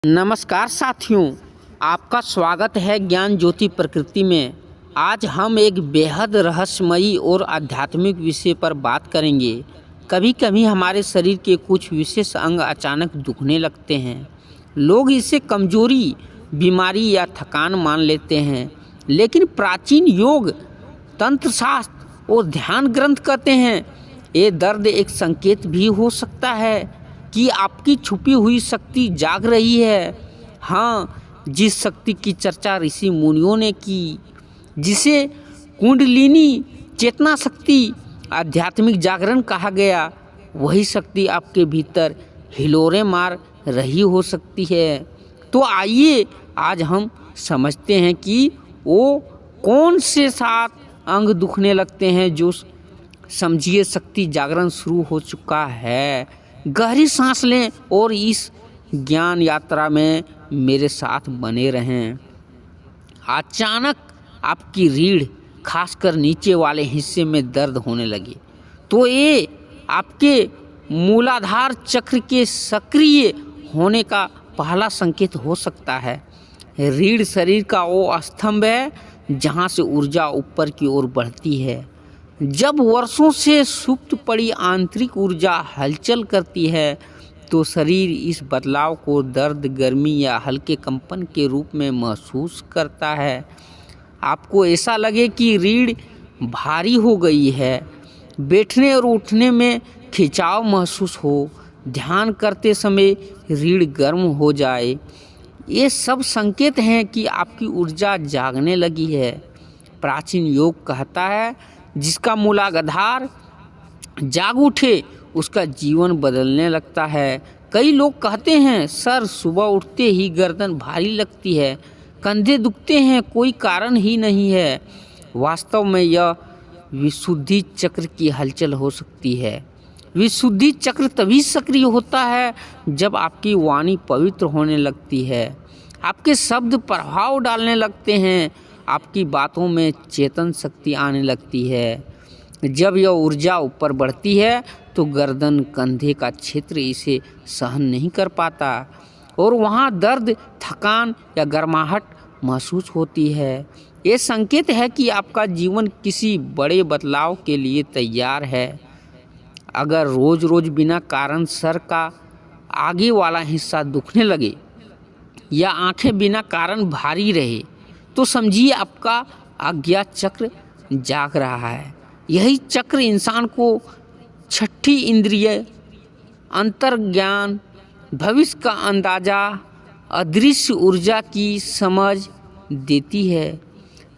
नमस्कार साथियों, आपका स्वागत है ज्ञान ज्योति प्रकृति में। आज हम एक बेहद रहस्यमयी और आध्यात्मिक विषय पर बात करेंगे। कभी कभी हमारे शरीर के कुछ विशेष अंग अचानक दुखने लगते हैं। लोग इसे कमजोरी, बीमारी या थकान मान लेते हैं, लेकिन प्राचीन योग, तंत्र शास्त्र और ध्यान ग्रंथ कहते हैं ये दर्द एक संकेत भी हो सकता है कि आपकी छुपी हुई शक्ति जाग रही है। हाँ, जिस शक्ति की चर्चा ऋषि मुनियों ने की, जिसे कुंडलिनी चेतना शक्ति, आध्यात्मिक जागरण कहा गया, वही शक्ति आपके भीतर हिलोरे मार रही हो सकती है। तो आइए आज हम समझते हैं कि वो कौन से 7 अंग दुखने लगते हैं। जो समझिए शक्ति जागरण शुरू हो चुका है। गहरी सांस लें और इस ज्ञान यात्रा में मेरे साथ बने रहें। अचानक आपकी रीढ़, खासकर नीचे वाले हिस्से में दर्द होने लगे तो ये आपके मूलाधार चक्र के सक्रिय होने का पहला संकेत हो सकता है। रीढ़ शरीर का वो स्तंभ है जहाँ से ऊर्जा ऊपर की ओर बढ़ती है। जब वर्षों से सुप्त पड़ी आंतरिक ऊर्जा हलचल करती है तो शरीर इस बदलाव को दर्द, गर्मी या हल्के कंपन के रूप में महसूस करता है। आपको ऐसा लगे कि रीढ़ भारी हो गई है, बैठने और उठने में खिंचाव महसूस हो, ध्यान करते समय रीढ़ गर्म हो जाए, ये सब संकेत हैं कि आपकी ऊर्जा जागने लगी है। प्राचीन योग कहता है जिसका मूलाधार जाग उठे उसका जीवन बदलने लगता है। कई लोग कहते हैं सर, सुबह उठते ही गर्दन भारी लगती है, कंधे दुखते हैं, कोई कारण ही नहीं है। वास्तव में यह विशुद्धि चक्र की हलचल हो सकती है। विशुद्धि चक्र तभी सक्रिय होता है जब आपकी वाणी पवित्र होने लगती है, आपके शब्द प्रभाव डालने लगते हैं, आपकी बातों में चेतन शक्ति आने लगती है। जब यह ऊर्जा ऊपर बढ़ती है तो गर्दन, कंधे का क्षेत्र इसे सहन नहीं कर पाता और वहाँ दर्द, थकान या गर्माहट महसूस होती है। ये संकेत है कि आपका जीवन किसी बड़े बदलाव के लिए तैयार है। अगर रोज रोज बिना कारण सर का आगे वाला हिस्सा दुखने लगे या आंखें बिना कारण भारी रहे तो समझिए आपका आज्ञा चक्र जाग रहा है। यही चक्र इंसान को छठी इंद्रिय, अंतर्ज्ञान, भविष्य का अंदाजा, अदृश्य ऊर्जा की समझ देती है।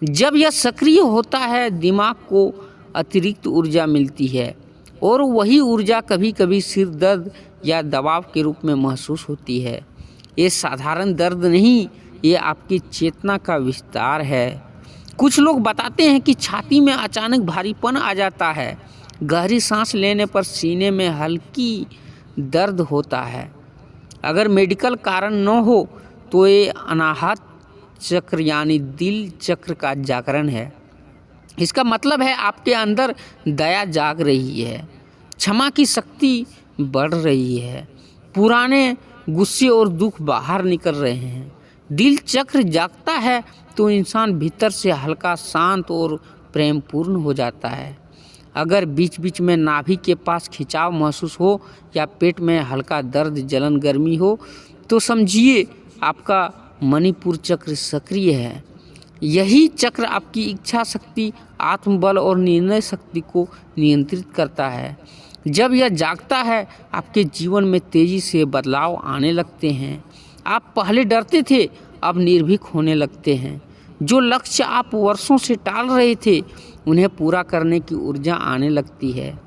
जब यह सक्रिय होता है दिमाग को अतिरिक्त ऊर्जा मिलती है और वही ऊर्जा कभी कभी सिर दर्द या दबाव के रूप में महसूस होती है। ये साधारण दर्द नहीं, ये आपकी चेतना का विस्तार है। कुछ लोग बताते हैं कि छाती में अचानक भारीपन आ जाता है, गहरी सांस लेने पर सीने में हल्की दर्द होता है। अगर मेडिकल कारण न हो तो ये अनाहत चक्र यानी दिल चक्र का जागरण है। इसका मतलब है आपके अंदर दया जाग रही है, क्षमा की शक्ति बढ़ रही है, पुराने गुस्से और दुख बाहर निकल रहे हैं। दिल चक्र जागता है तो इंसान भीतर से हल्का, शांत और प्रेमपूर्ण हो जाता है। अगर बीच बीच में नाभि के पास खिंचाव महसूस हो या पेट में हल्का दर्द, जलन, गर्मी हो तो समझिए आपका मणिपुर चक्र सक्रिय है। यही चक्र आपकी इच्छा शक्ति, आत्मबल और निर्णय शक्ति को नियंत्रित करता है। जब यह जागता है आपके जीवन में तेजी से बदलाव आने लगते हैं। आप पहले डरते थे, अब निर्भीक होने लगते हैं। जो लक्ष्य आप वर्षों से टाल रहे थे उन्हें पूरा करने की ऊर्जा आने लगती है।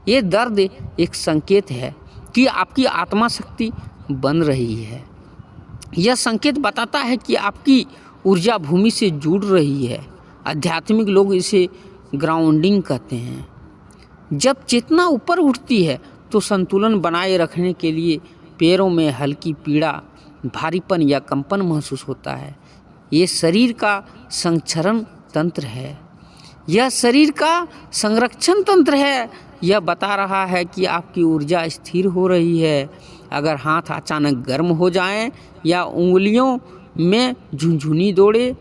ये दर्द एक संकेत है कि आपकी आत्मा शक्ति बन रही है। यह संकेत बताता है कि आपकी ऊर्जा भूमि से जुड़ रही है। आध्यात्मिक लोग इसे ग्राउंडिंग कहते हैं। जब चेतना ऊपर उठती है तो संतुलन बनाए रखने के लिए पैरों में हल्की पीड़ा, भारीपन या कंपन महसूस होता है। ये शरीर का संरक्षण तंत्र है, यह शरीर का संरक्षण तंत्र है। यह बता रहा है कि आपकी ऊर्जा स्थिर हो रही है। अगर हाथ अचानक गर्म हो जाएं या उंगलियों में झुनझुनी दौड़े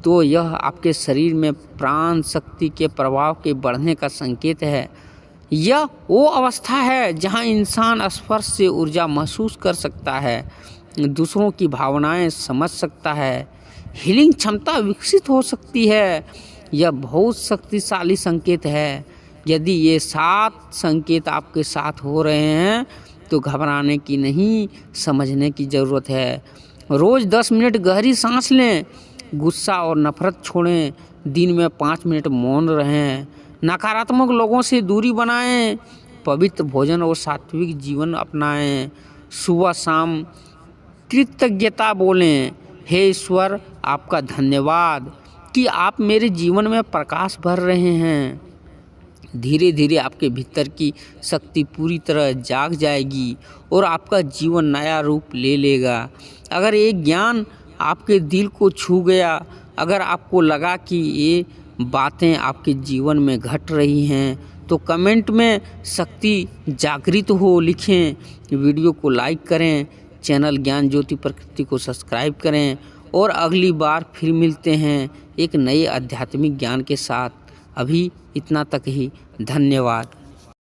तो यह आपके शरीर में प्राण शक्ति के प्रभाव के बढ़ने का संकेत है। यह वो अवस्था है जहां इंसान स्पर्श से ऊर्जा महसूस कर सकता है, दूसरों की भावनाएं समझ सकता है, हीलिंग क्षमता विकसित हो सकती है। यह बहुत शक्तिशाली संकेत है। यदि ये 7 संकेत आपके साथ हो रहे हैं तो घबराने की नहीं, समझने की ज़रूरत है। रोज़ 10 मिनट गहरी सांस लें, गुस्सा और नफरत छोड़ें, दिन में 5 मिनट मौन रहें, नकारात्मक लोगों से दूरी बनाएं, पवित्र भोजन और सात्विक जीवन अपनाएं, सुबह शाम कृतज्ञता बोलें, हे ईश्वर आपका धन्यवाद कि आप मेरे जीवन में प्रकाश भर रहे हैं। धीरे धीरे आपके भीतर की शक्ति पूरी तरह जाग जाएगी और आपका जीवन नया रूप ले लेगा। अगर ये ज्ञान आपके दिल को छू गया, अगर आपको लगा कि ये बातें आपके जीवन में घट रही हैं, तो कमेंट में शक्ति जागृत हो लिखें। वीडियो को लाइक करें, चैनल ज्ञान ज्योति प्रकृति को सब्सक्राइब करें और अगली बार फिर मिलते हैं एक नए आध्यात्मिक ज्ञान के साथ। अभी इतना तक ही। धन्यवाद।